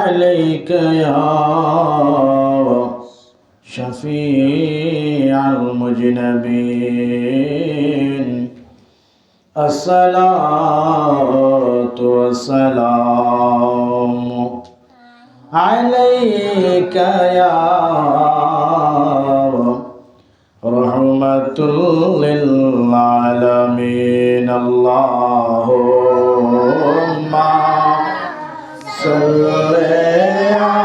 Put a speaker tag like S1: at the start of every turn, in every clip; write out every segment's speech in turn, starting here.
S1: عليك يا شفيع المذنبين الصلاة والسلام عليك يا رحمة للعالمين اللهم صل على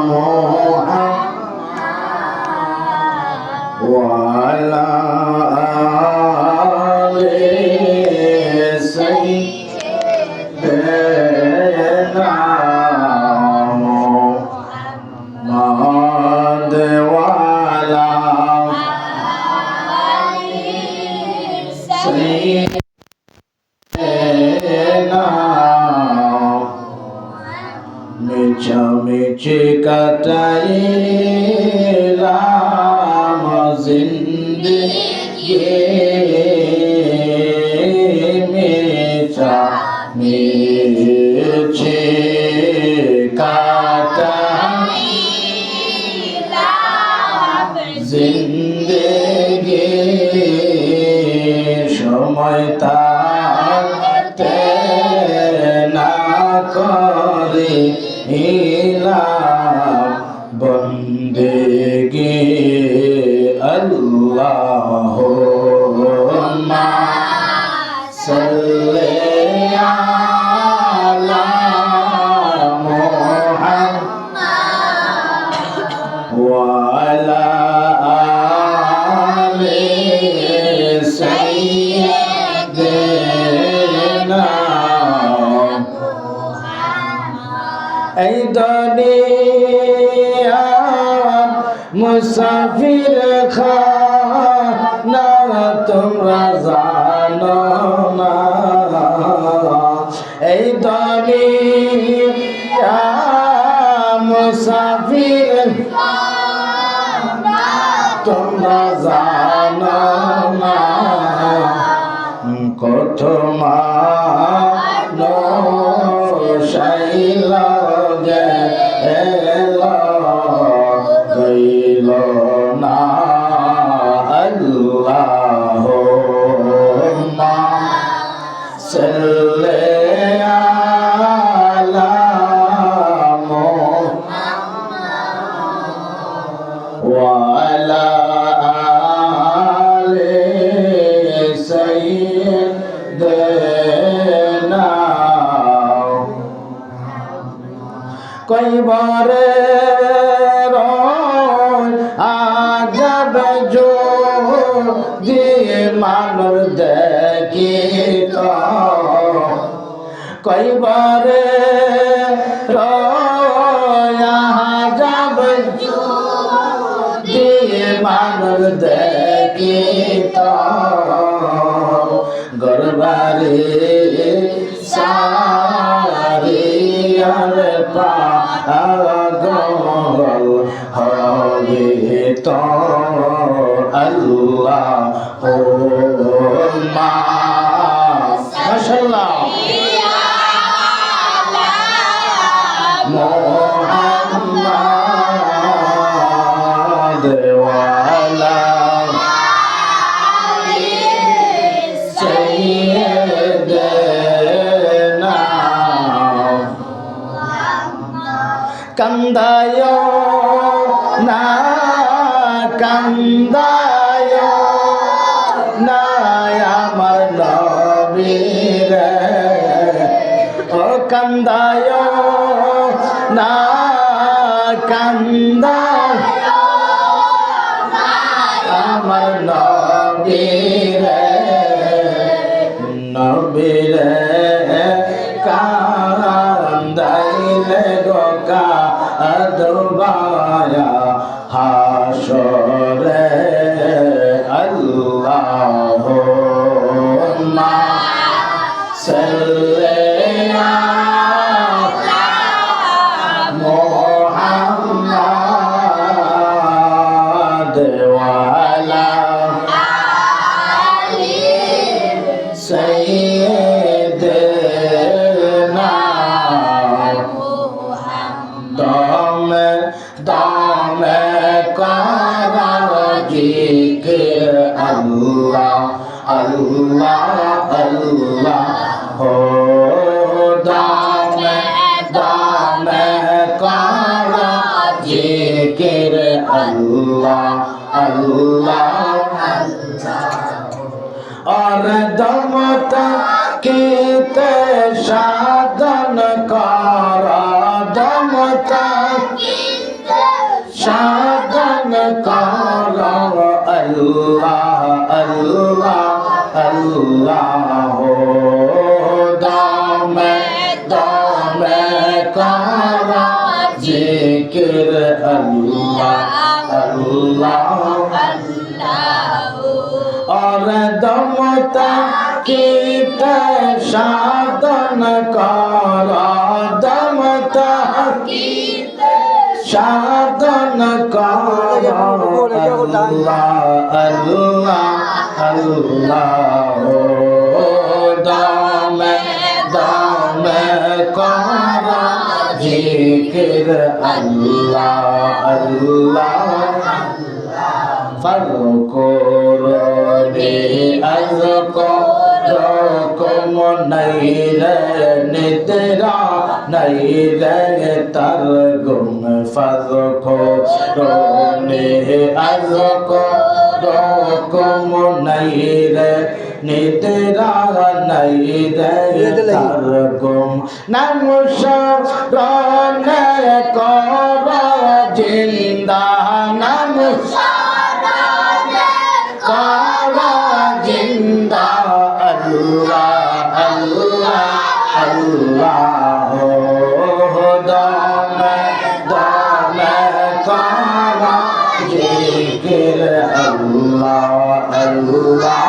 S1: محمد وعلى آل سيدنا محمد وعلى آل سيدنا মিছে কাটাইলাম জিন্দেগি মিছে কাটাইলাম জিন্দেগি সময় থাকতে না করে ইলাম বন্দেগি আল্লাহুম্মা সাল্লি আলা মুহাম্মাদ ওয়া আলা আলি সাইয়্যিদিনা এই দুনিয়া মুসাফির খানা তোমরা জানো না এই দুনিয়া মুসাফির খানা তোমরা জানো না কত মানুষ আইলা গইল না আল্লাহুম্মা সাল্লি আলা মুহাম্মাদ ওয়া আলা আলি সাইয়্যিদিনা কইবারে আজব জো দিয়ে মানব দেখিত কইবারে আজব জো দিয়ে মানব দেখিত গরবারে সারিয়ার পাগল হবে তো আল্লাহুম্মা মাশাআল্লাহ মুহাম্মাদ ওয়া আলা আলি সাইয়্যিদিনা কান্দায় না কান্দায় না আমার নবীরে ও কান্দায় না কান্দায় আমার নবীরে নবীরে কান্দাইলে গোকা আদবায়া হাসরে আল্লাহুম্মা সাল্লি আলা মুহাম্মাদ ওয়া আলা আলি সাইয়্যিদিনা থাকিতে সাধন কর দমতা সাধন কর আল্লাহ আল্লাহ আল্লাহ দমে দমে কর জিকির আল্লাহ আল্লাহ और दमता कीत साधन कर दमता कीत साधन कर अल्लाह अल्लाह अल्लाह दम दम कर जिक्र अल्लाह अल्लाह फरकोरे अज़कोरकुम नैरे निद्रा नैरे तरगुम फरकोरे अज़कोरकुम नैरे निद्रा नैरे तरगुम नमस्कार कर जिंदा कावा जिंदा अल्लाह अल्लाह अल्लाह हो दम दम कावा जिक्र अल्लाह अल्लाह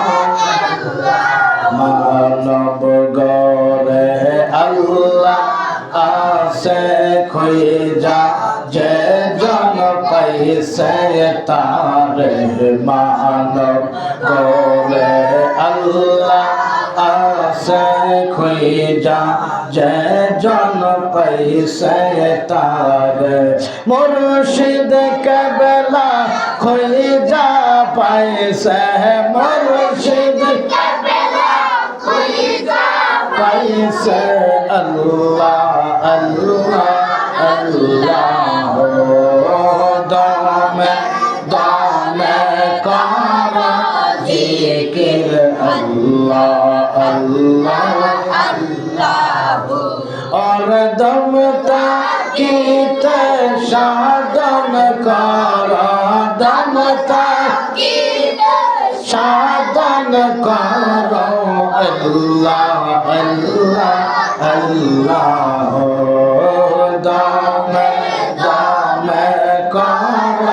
S1: मानव गौरे अल्लाह आसे खोई जा जय जन पैसे तारे मानव गोरे अल्लाह आसे खोई जा जय जन पैसे तारे मुर्शिद कबला खोई जा पैसे मुर्शिद कबला खोई जा पैसे अल्लाह अल्लाह अल्लाह दम दम कर जिक्र अल्लाह अल्लाह और दमता कीत साधन कर दमता कीत साधन कर अल्लाह अल्लाह अल्लाह दम दम कर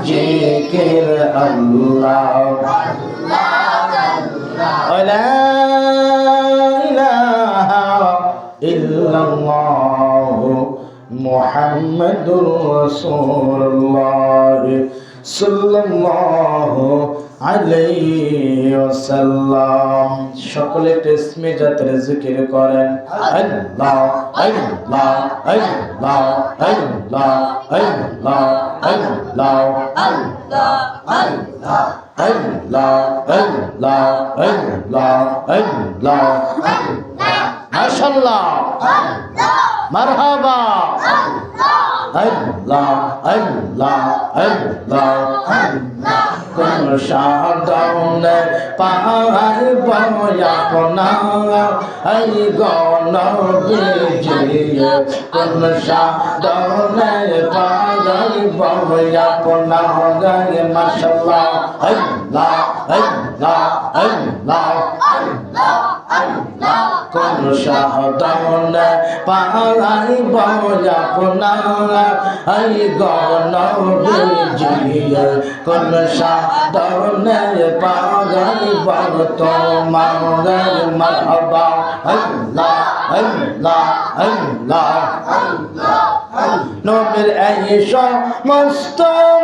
S1: जिक्र अल्लाह ला इलाहा इल्लल्लाह मुहम्मदुर रसूलुल्लाह सल्लल्लाहु अलैहि वसल्लाम সকলে তসবিহ জাতের জিকির করেন আল্লাহ আল্লাহ আল্লাহ আল্লাহ আল্লাহ আল্লাহ আল্লাহ আল্লাহ আল্লাহ আল্লাহ আল্লাহ আল্লাহ মাশাআল্লাহ মারহাবা আল্লাহ আল্লাহ আল্লাহ আল্লাহ কোন সাধন পাই বয়াপনা এই গণ বিজয় কোন সাধন পাই বয়াপনা গায় মাশাআল্লাহ আল্লাহ আল্লাহ আল্লাহ আল্লাহ আল্লাহ কোন সাধন পাই বয়াপনা এই গণ বিজয় কোন সাধন পাই বর্তমান মারহাবা আল্লাহ আল্লাহ আল্লাহ নবীর এই সমস্ত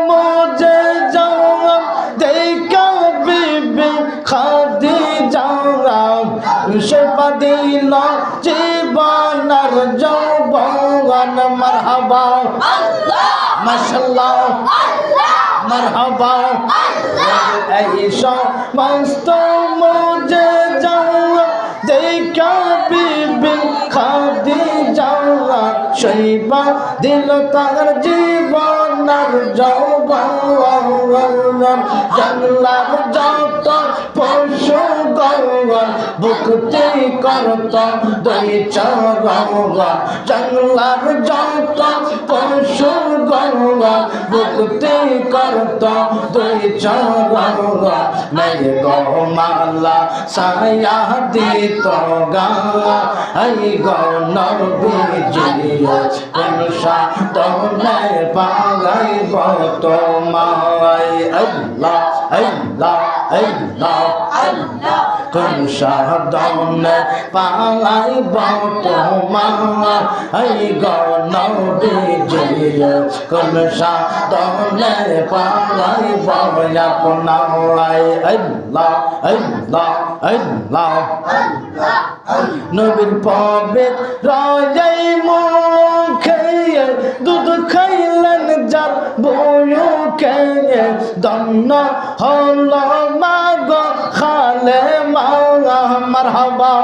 S1: মুজিজা দেখা বিবি খাদিজা শেফা দিল জীবনের যৌবন মারহাবা মাশাআল্লাহ মারহাবা এই সমস্ত মুজিজা দেখা বিবি খাদিজা সেই দিবা দিল তার জীবন আর যৌবন জঙ্গলার যত পশু গৌবন ভুক্তি করত দুই চরণ জঙ্গলার যত পশু গৌবন ভুক্তি করত দুই চরণ নাই গো মালা সায়া দিত গা এই গো নবীজি কোন সাধনে পাগাইব তোমায় আল্লাহ আল্লাহ আল্লাহ আল্লাহ কোন সাধনে পাগাইব তোমায় এই গো নবীজি কোন সাধনে পাগাইব আপনায় আল্লাহ আল্লাহ আল্লাহ নবীর পবিত্র এই মুখে দুধ খাইলেন যার বুকে দন্ন হল মাগো খালে মা মারহাবা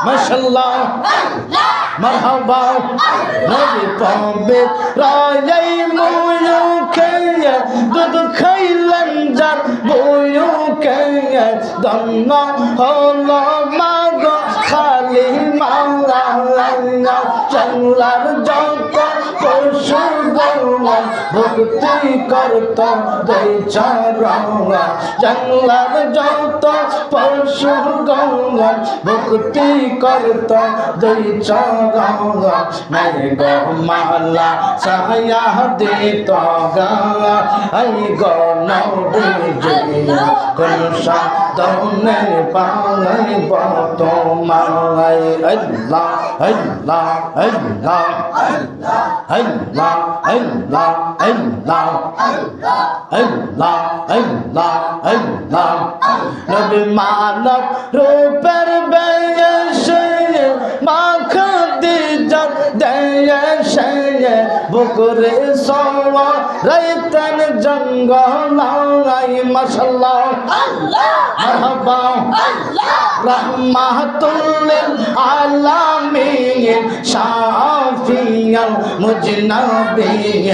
S1: মাশাআল্লাহ মারহাবা নবী পবিত্র এই মুখে দুধ খাইলেন যার বুকে দন্ন হল মাগো খালি মাওলা জঙ্গলার যত পশু গৌবন ভক্তি করত দুই চরণ জঙ্গলার যত পশু গৌবন ভক্তি করত দুই চরণ নাই গো মালা সায়া দিত গা এই গো নবীজি কোন সাধনে পাগাইব তোমায় আল্লাহ আল্লাহ আল্লাহ আল্লাহ আল্লাহ আল্লাহ আল্লাহ আল্লাহ আল্লাহ নবী মানব রূপের বেশে মাখা দিজার দেশে বুকুরে সোয়া রাইতেন জঙ্গলাই মাশাআল্লাহ মারহাবা রাহমাতুল লিল আলামিন শাফিয়াল মুজনাবিন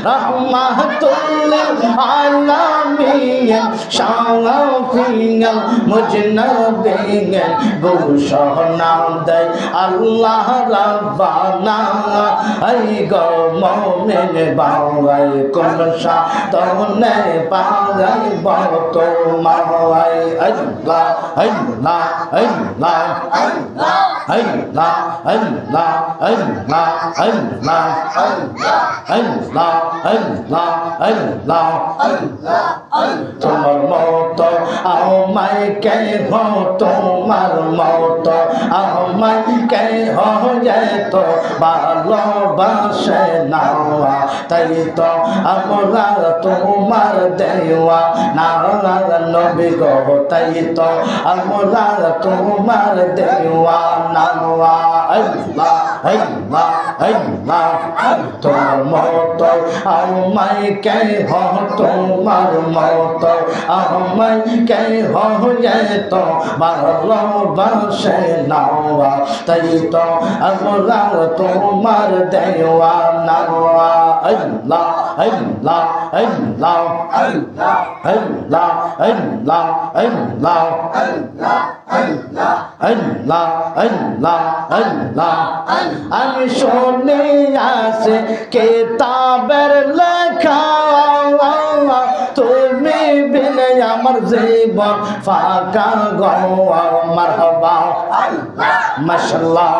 S1: রাহমাতুল লিল আলামিন শাফিয়াল মুজনাবিন ঘোষণা দেয় আল্লাহ রাব্বানা এই গো মুমিন বাওয়াই কোন সাধনে পাগাইব তোমায় আল্লাহ আল্লাহ আল্লাহ আল্লাহ আল্লাহ আল্লাহ আল্লাহ আল্লাহ আল্লাহ আল্লাহ আল্লাহ তোমার মত আমায় কে হো তোমার মত আমায় কে হো যেত ভালোবাসে না তাই তো আমরা তোমার দেওয়া না নবী গো তাই তো আমরা তোমার দেওয়া না আল্লাহ আল্লাহ আল্লাহ তোমার মত আমায় কে হো তোমার মত আমায় কে হো যেত ভালোবাসে না তাই তো আমরা তোমার দেওয়া না আল্লাহ আল্লাহ আল্লাহ আল্লাহ আল্লাহ আল্লাহ আল্লাহ আল্লাহ আল্লাহ আল্লাহ আল্লাহ আমি শুনে আসে কিতাবের লেখা তুমি বিনে আমার জীবন ফাঁকা গো মারহাবা মাশাআল্লাহ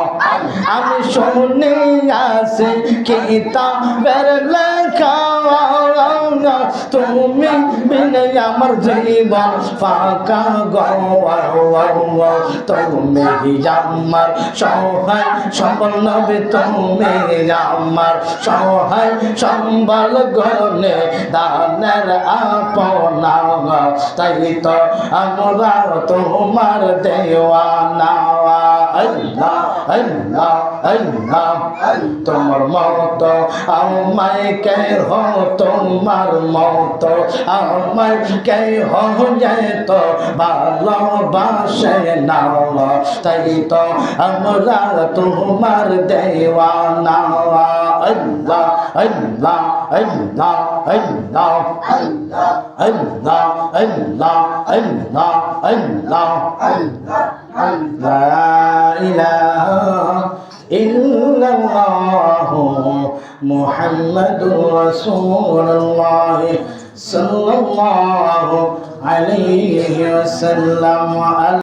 S1: আমি শুনে আসে কিতাবের লেখা তুমি বিনে আমার জীবন ফাঁকা গো তুমি আমার সহায় সম্বল নবী তুমি আমার সহায় সম্বল গনে দানের আপনা তাই তো আমরা তোমার দেওয়ানা আল্লাহ আল্লাহ আল্লাহ তোমার মত আমায় কে হো তোমার মত আমায় কে হো যেত ভালোবাসে না তাই তো আমরা তোমার দেওয়ানা আল্লাহ আল্লাহ আল্লাহ আল্লাহ আল্লাহ আল্লাহ আল্লাহ আল্লাহ লা ইলাহা ইল্লাল্লাহু মুহাম্মাদুর রাসূলুল্লাহ সাল্লাল্লাহু আলাইহি ওয়াসাল্লাম।